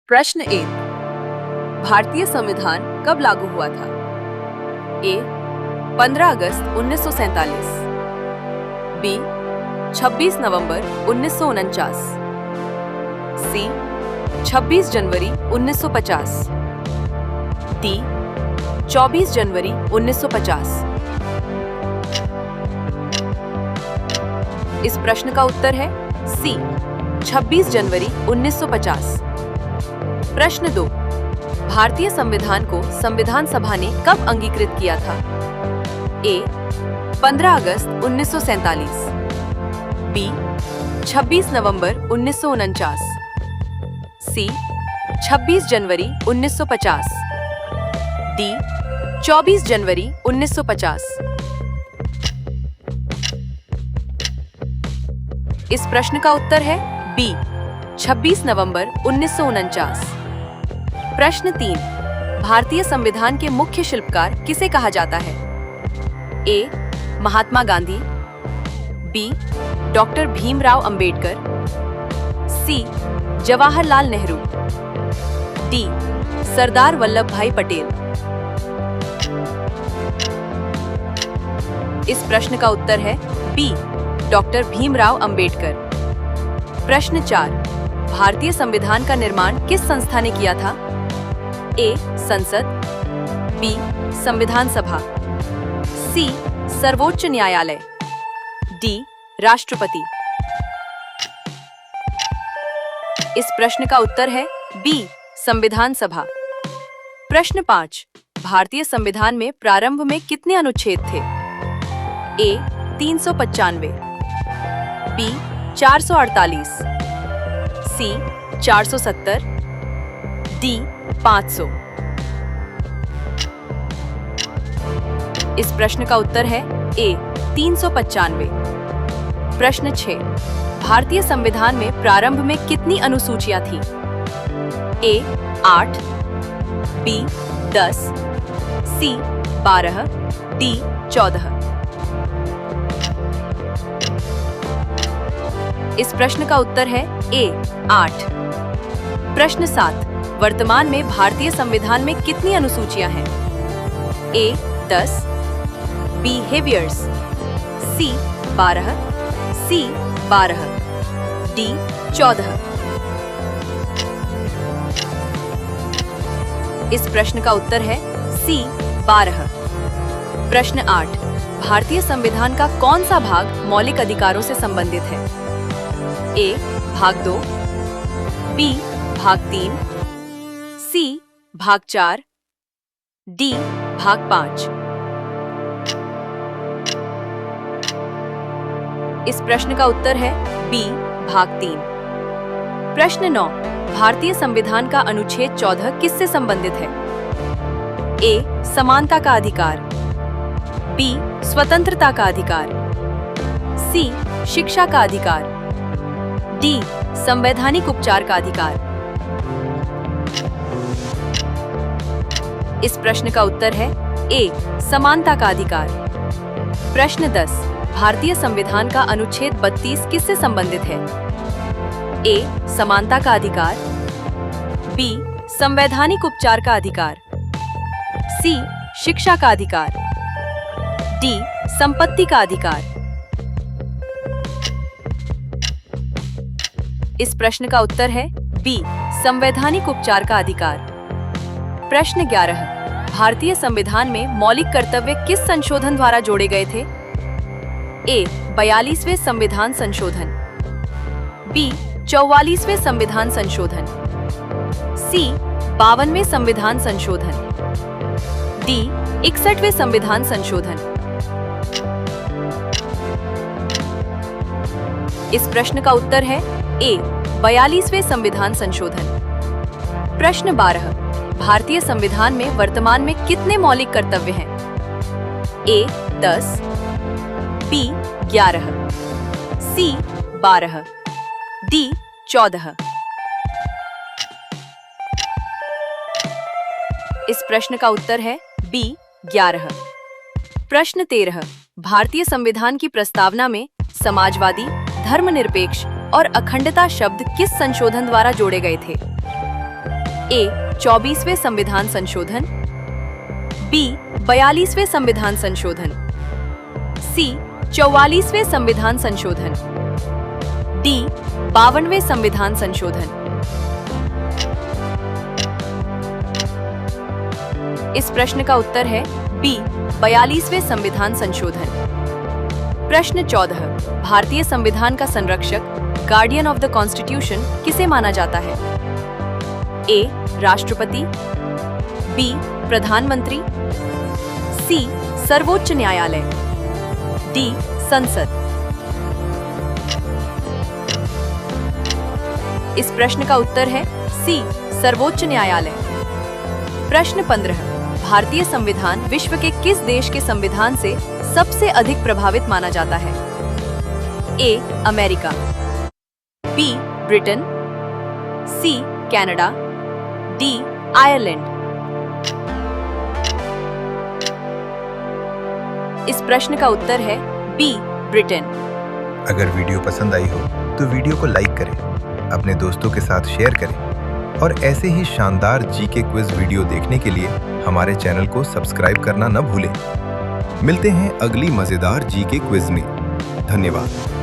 प्रश्न 1। भारतीय संविधान कब लागू हुआ था? ए 15 अगस्त 1947, बी 26 नवंबर 1949, सी 26 जनवरी 1950, डी 24 जनवरी 1950। इस प्रश्न का उत्तर है सी 26 जनवरी 1950। प्रश्न 2। भारतीय संविधान को संविधान सभा ने कब अंगीकृत किया था? ए 15 अगस्त 1947, बी 26 नवंबर 1949, सी 26 जनवरी 1950, डी 24 जनवरी 1950। इस प्रश्न का उत्तर है बी 26 नवंबर 1949। प्रश्न 3। भारतीय संविधान के मुख्य शिल्पकार किसे कहा जाता है? ए महात्मा गांधी, बी डॉक्टर भीमराव अंबेडकर, सी जवाहरलाल नेहरू, डी सरदार वल्लभ भाई पटेल। इस प्रश्न का उत्तर है बी डॉक्टर भीमराव अंबेडकर। प्रश्न 4। भारतीय संविधान का निर्माण किस संस्था ने किया था? ए संसद, बी संविधान सभा, सी सर्वोच्च न्यायालय, डी राष्ट्रपति। इस प्रश्न का उत्तर है बी संविधान सभा। प्रश्न 5। भारतीय संविधान में प्रारंभ में कितने अनुच्छेद थे? ए 395, बी 448, सी 470, डी 500। इस प्रश्न का उत्तर है ए 395। प्रश्न 6। भारतीय संविधान में प्रारंभ में कितनी अनुसूचियां थी? ए 8, बी 10, सी 12, डी 14। इस प्रश्न का उत्तर है ए 8। प्रश्न 7। वर्तमान में भारतीय संविधान में कितनी अनुसूचियां हैं? ए 10, बिहेवियर्स, सी 12, सी 12, डी 14। इस प्रश्न का उत्तर है सी 12। प्रश्न 8। भारतीय संविधान का कौन सा भाग मौलिक अधिकारों से संबंधित है? ए भाग 2, बी भाग 3, सी भाग 4, डी भाग 5। इस प्रश्न का उत्तर है बी भाग 3। प्रश्न 9। भारतीय संविधान का अनुच्छेद 14 किससे संबंधित है? ए समानता का अधिकार, बी स्वतंत्रता का अधिकार, सी शिक्षा का अधिकार, डी संवैधानिक उपचार का अधिकार। इस प्रश्न का उत्तर है ए समानता का अधिकार। प्रश्न 10। भारतीय संविधान का अनुच्छेद 32 किससे संबंधित है? ए समानता का अधिकार, बी संवैधानिक उपचार का अधिकार, सी शिक्षा का अधिकार, डी संपत्ति का अधिकार। इस प्रश्न का उत्तर है बी संवैधानिक उपचार का अधिकार। प्रश्न 11। भारतीय संविधान में मौलिक कर्तव्य किस संशोधन द्वारा जोड़े गए थे? ए 42वें संविधान संशोधन, बी 44वें संविधान संशोधन, सी 52वें संविधान संशोधन, डी 61वें संविधान संशोधन। इस प्रश्न का उत्तर है ए 42वें संविधान संशोधन। प्रश्न 12। भारतीय संविधान में वर्तमान में कितने मौलिक कर्तव्य हैं? ए 10, बी 11, सी 12, डी 14। इस प्रश्न का उत्तर है बी 11। प्रश्न 13। भारतीय संविधान की प्रस्तावना में समाजवादी, धर्मनिरपेक्ष और अखंडता शब्द किस संशोधन द्वारा जोड़े गए थे? ए 24वें संविधान संशोधन, बी 42वें संविधान संशोधन, सी 44वें संविधान संशोधन, डी 52वें संविधान संशोधन। इस प्रश्न का उत्तर है बी 42वें संविधान संशोधन। प्रश्न 14, भारतीय संविधान का संरक्षक गार्डियन ऑफ द कॉन्स्टिट्यूशन किसे माना जाता है? ए राष्ट्रपति, बी प्रधानमंत्री, सी सर्वोच्च न्यायालय, डी संसद। इस प्रश्न का उत्तर है सी सर्वोच्च न्यायालय। प्रश्न 15, भारतीय संविधान विश्व के किस देश के संविधान से सबसे अधिक प्रभावित माना जाता है? A America, B Britain, C Canada, D Ireland. इस प्रश्न का उत्तर है बी ब्रिटेन। अगर वीडियो पसंद आई हो तो वीडियो को लाइक करें, अपने दोस्तों के साथ शेयर करें और ऐसे ही शानदार जीके क्विज वीडियो देखने के लिए हमारे चैनल को सब्सक्राइब करना न भूलें। मिलते हैं अगली मजेदार जीके क्विज में। धन्यवाद।